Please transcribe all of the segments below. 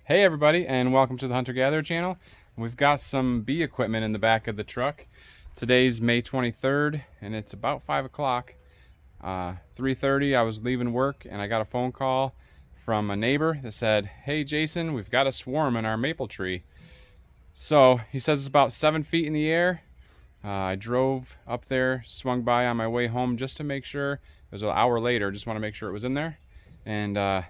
Hey everybody, and welcome to the Hunter Gatherer channel. We've got some bee equipment in the back of the truck. Today's May 23rd and it's about 5 o'clock. 3:30 I was leaving work and I got a phone call from a neighbor that said, "Hey Jason, we've got a swarm in our maple tree." So he says it's about 7 feet in the air. I drove up there, swung by on my way home just to make sure. It was an hour later, just want to make sure it was in there. And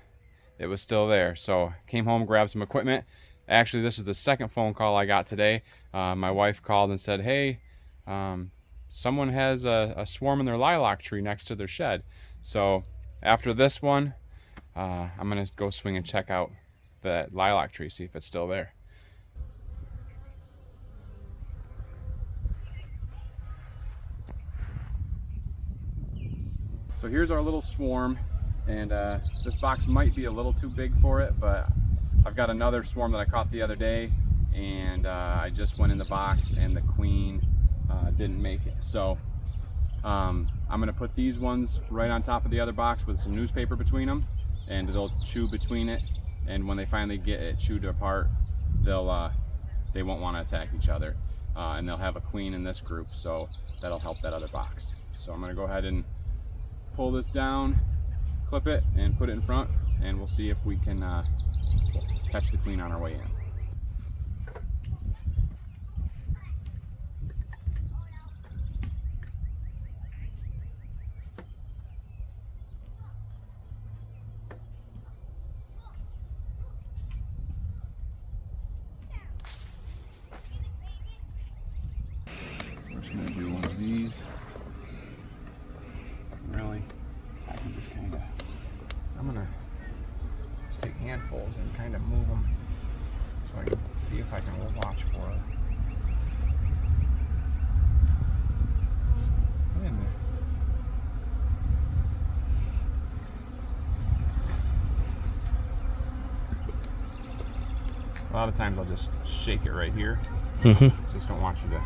it was still there. So came home, grabbed some equipment. Actually, this is the second phone call I got today. My wife called and said, "Hey, someone has a swarm in their lilac tree next to their shed." So after this one, I'm gonna go swing and check out that lilac tree, see if it's still there. So here's our little swarm, and this box might be a little too big for it, but I've got another swarm that I caught the other day, and I just went in the box and the queen didn't make it. So I'm gonna put these ones right on top of the other box with some newspaper between them, and they'll chew between it, and when they finally get it chewed apart, they won't want to attack each other, and they'll have a queen in this group, so that'll help that other box. So I'm gonna go ahead and pull this down, clip it, and put it in front, and we'll see if we can catch the queen on our way in. I'm just going to do one of these. Really, I can just kind of, I'm going to just take handfuls and kind of move them so I can see if I can watch for it. A lot of times I'll just shake it right here. Just don't want you to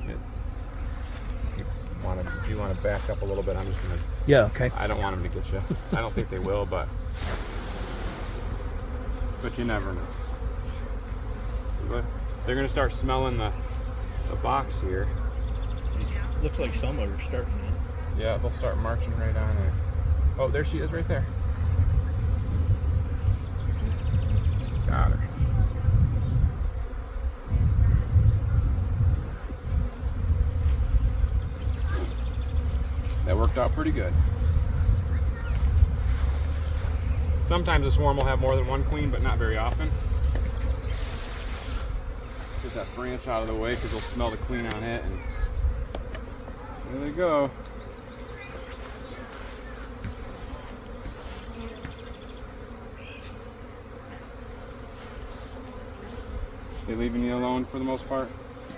get, if you want to back up a little bit, I'm just going to... Yeah, okay. I don't want them to get you. I don't think they will, but you never know. So they're going to start smelling the box here. It looks like some are starting in. Yeah, they'll start marching right on there. Oh, there she is right there. Got her. That worked out pretty good. Sometimes a swarm will have more than one queen, but not very often. Get that branch out of the way because they'll smell the queen on it, and there they go. They leaving you alone for the most part?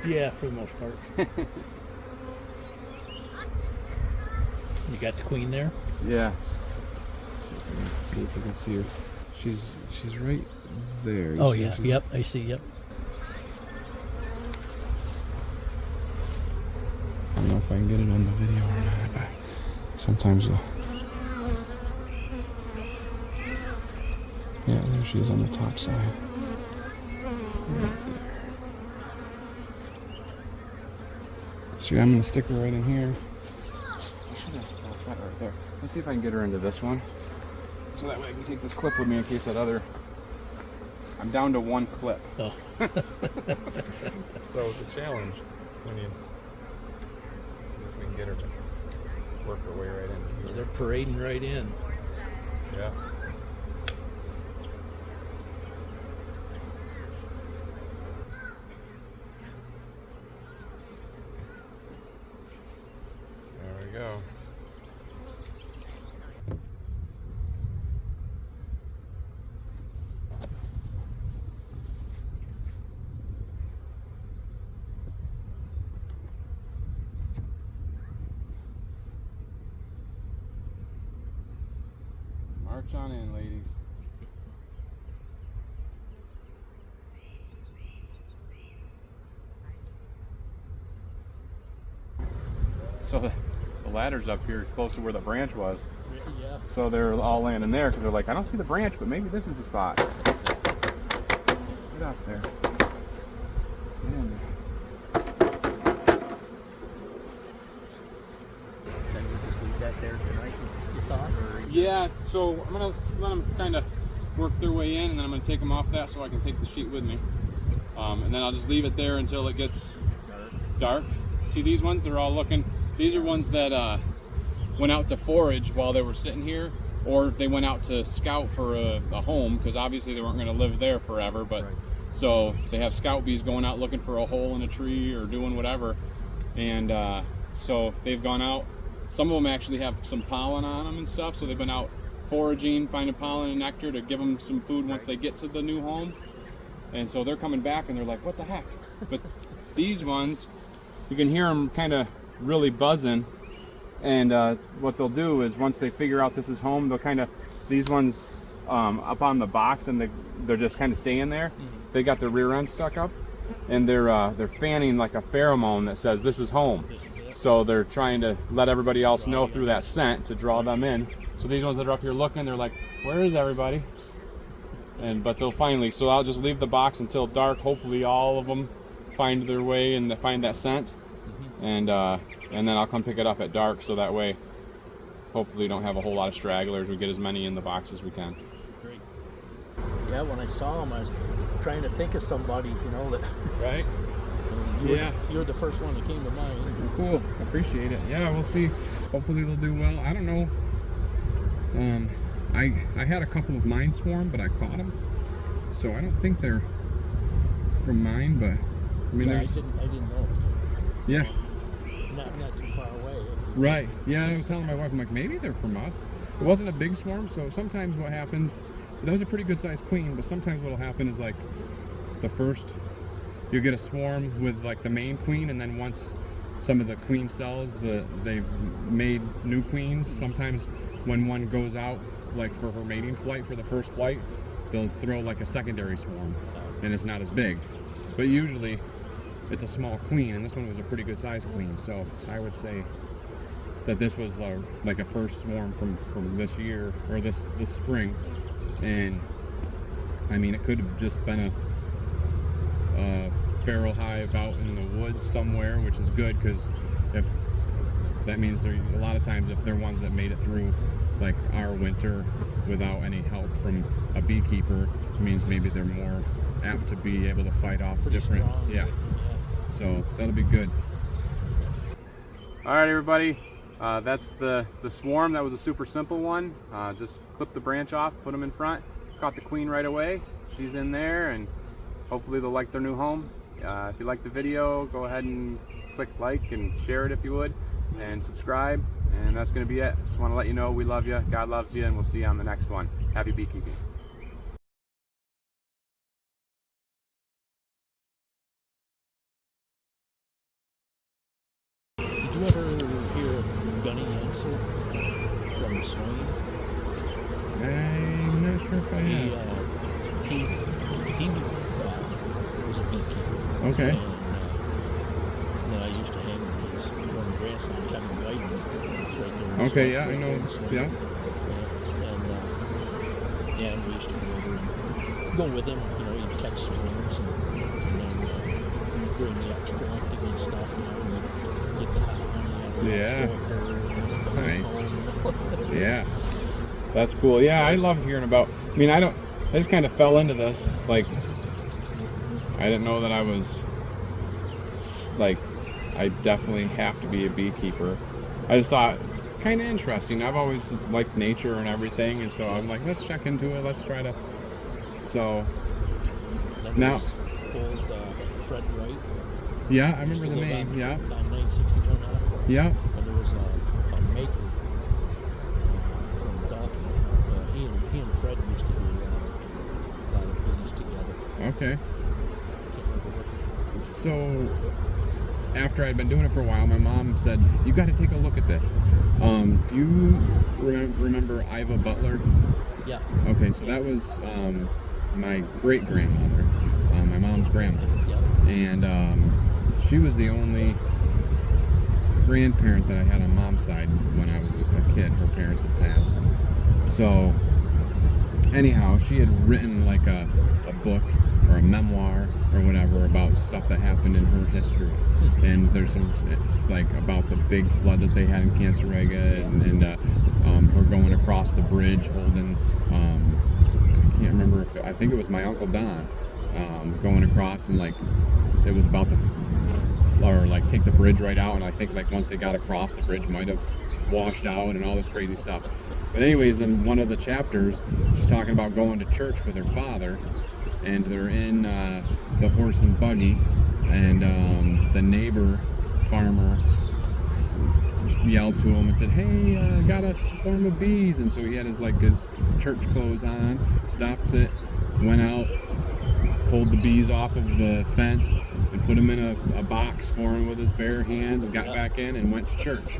Yeah, for the most part. You got the queen there? Yeah. See if we can see her. She's right there. Oh yeah, yep, I see, yep. I don't know if I can get it on the video or not, but sometimes you'll... Yeah, there she is on the top side. Right there. See, I'm gonna stick her right in here. Right there. Let's see if I can get her into this one, so that way I can take this clip with me in case that other... I'm down to one clip. Oh. So it's a challenge when you... Let's see if we can get her to work her way right in here. They're parading right in. Yeah. There we go. March on in, ladies. So the ladder's up here close to where the branch was. Yeah. So they're all landing there because they're like, I don't see the branch, but maybe this is the spot. Get off there. Get in there. Then you just leave that there tonight, you thought? Or Yeah, so I'm going to let them kind of work their way in, and then I'm going to take them off that so I can take the sheet with me. And then I'll just leave it there until it gets dark. See these ones? They're all looking. These are ones that went out to forage while they were sitting here, or they went out to scout for a home, because obviously they weren't going to live there forever. But right. So they have scout bees going out looking for a hole in a tree or doing whatever. And so they've gone out. Some of them actually have some pollen on them and stuff, so they've been out foraging, finding pollen and nectar to give them some food once they get to the new home. And so they're coming back and they're like, what the heck? But these ones, you can hear them kind of really buzzing. And what they'll do is once they figure out this is home, they'll kind of, these ones up on the box, and they're just kind of staying there. Mm-hmm. They got their rear end stuck up, and they're fanning like a pheromone that says this is home. So they're trying to let everybody else know through that scent to draw them in. So these ones that are up here looking, they're like, where is everybody? But they'll finally, so I'll just leave the box until dark. Hopefully all of them find their way and find that scent. Mm-hmm. And then I'll come pick it up at dark, so that way hopefully we don't have a whole lot of stragglers. We get as many in the box as we can. Great. Yeah, when I saw them, I was trying to think of somebody, that... Right? You're the first one that came to mind. Cool. Appreciate it. Yeah, we'll see. Hopefully they'll do well. I don't know. I had a couple of mine swarm, but I caught them. So I don't think they're from mine, but I mean, I didn't know. Yeah. Not too far away. Right. Yeah, I was telling my wife, I'm like, maybe they're from us. It wasn't a big swarm, so sometimes what happens, that was a pretty good sized queen, but sometimes what'll happen is like you'll get a swarm with like the main queen, and then once some of the queen cells, they've made new queens, sometimes when one goes out like for her mating flight, for the first flight, they'll throw like a secondary swarm, and it's not as big. But usually it's a small queen, and this one was a pretty good sized queen, so I would say that this was like a first swarm from this year, or this spring. And I mean, it could have just been a feral hive out in the woods somewhere, which is good, because if that means a lot of times if they're ones that made it through like our winter without any help from a beekeeper, it means maybe they're more apt to be able to fight off different strong. Yeah. So that'll be good. All right, everybody, that's the swarm. That was a super simple one. Just clip the branch off, put them in front, caught the queen right away. She's in there, and hopefully they'll like their new home. If you like the video, go ahead and click like and share it if you would, and subscribe. And that's going to be it. Just want to let you know we love you, God loves you, and we'll see you on the next one. Happy beekeeping. Did you ever hear of Gunny Ansel from Swain? I'm not sure if I have. He was a beekeeper. Okay. And then I used to hang with his one grandson, Kevin White. Right there. Okay, yeah, I know. Yeah. And we used to go over and go with him. He'd catch swarms and then bring the extract and stuff. And get the hot honey out of Nice. Yeah. That's cool. Yeah, I love hearing about. I mean, I just kind of fell into this. Like, I didn't know that I was like, I definitely have to be a beekeeper. I just thought it's kind of interesting. I've always liked nature and everything, and so I'm like, let's check into it. Let's try to. So now, old Fred Wright. Yeah, I remember the name. Yeah. On 961 F. Yeah. And there was a maker from Dalton. He and Fred used to do a lot of bees together. Okay. So after I'd been doing it for a while, my mom said, you got to take a look at this. Do you remember Iva Butler? Yeah. Okay, so that was my great-grandmother, my mom's grandma. Yeah. And she was the only grandparent that I had on mom's side when I was a kid. Her parents had passed. So anyhow, she had written like a book or a memoir or whatever about stuff that happened in her history. And there's some like about the big flood that they had in Cancerega, and her going across the bridge holding I can't remember if I think it was my Uncle Don going across, and like it was about to or like take the bridge right out, and I think like once they got across, the bridge might have washed out and all this crazy stuff. But anyways, in one of the chapters, she's talking about going to church with her father, and they're in the horse and buggy, and the neighbor farmer yelled to him and said, "Hey, got a swarm of bees." And so he had his church clothes on, stopped it, went out, pulled the bees off of the fence and put them in a box for him with his bare hands, and got back in and went to church.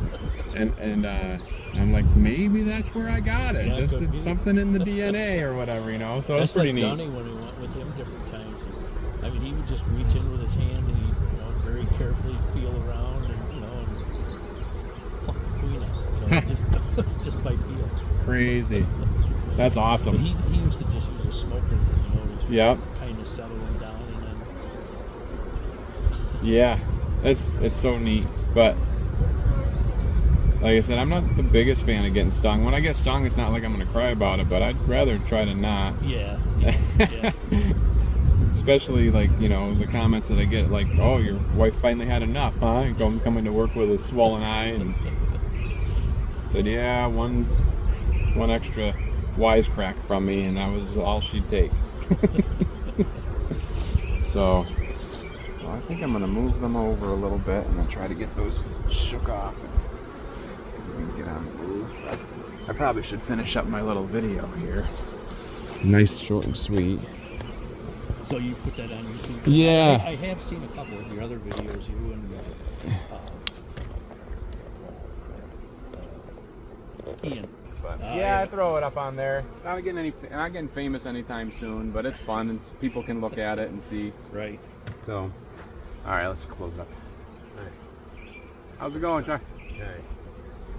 And I'm like, maybe that's where I got it. Yeah, just could be. something in the DNA or whatever, you know. So That's it's pretty like neat. Donnie when we went with him different times. I mean, he would just reach in with his hand and he, very carefully feel around and, and pluck the queen out, just by feel. Crazy. That's But awesome. he used to just use a smoker, Yep. kind of settle him down, and then Yeah, it's so neat. But like I said, I'm not the biggest fan of getting stung. When I get stung, it's not like I'm gonna cry about it, but I'd rather try to not. yeah. Especially the comments that I get, like, "Oh, your wife finally had enough, huh?" Coming to work with a swollen eye, and said, "Yeah, one extra wisecrack from me, and that was all she'd take." So, I think I'm gonna move them over a little bit and then try to get those shook off and get on the move. I probably should finish up my little video here. Nice, short, and sweet. So you put that on YouTube? Yeah. I have seen a couple of your other videos, you and Ian. Yeah, I throw it up on there. Not getting famous anytime soon, but it's fun, and people can look at it and see. Right. So, all right, let's close it up. Hey. How's it going, Chuck? Hey.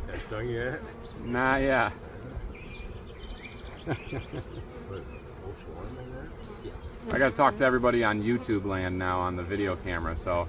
That stung you yet? Nah, yeah. What, most warm in there? I got to talk to everybody on YouTube land now on the video camera, so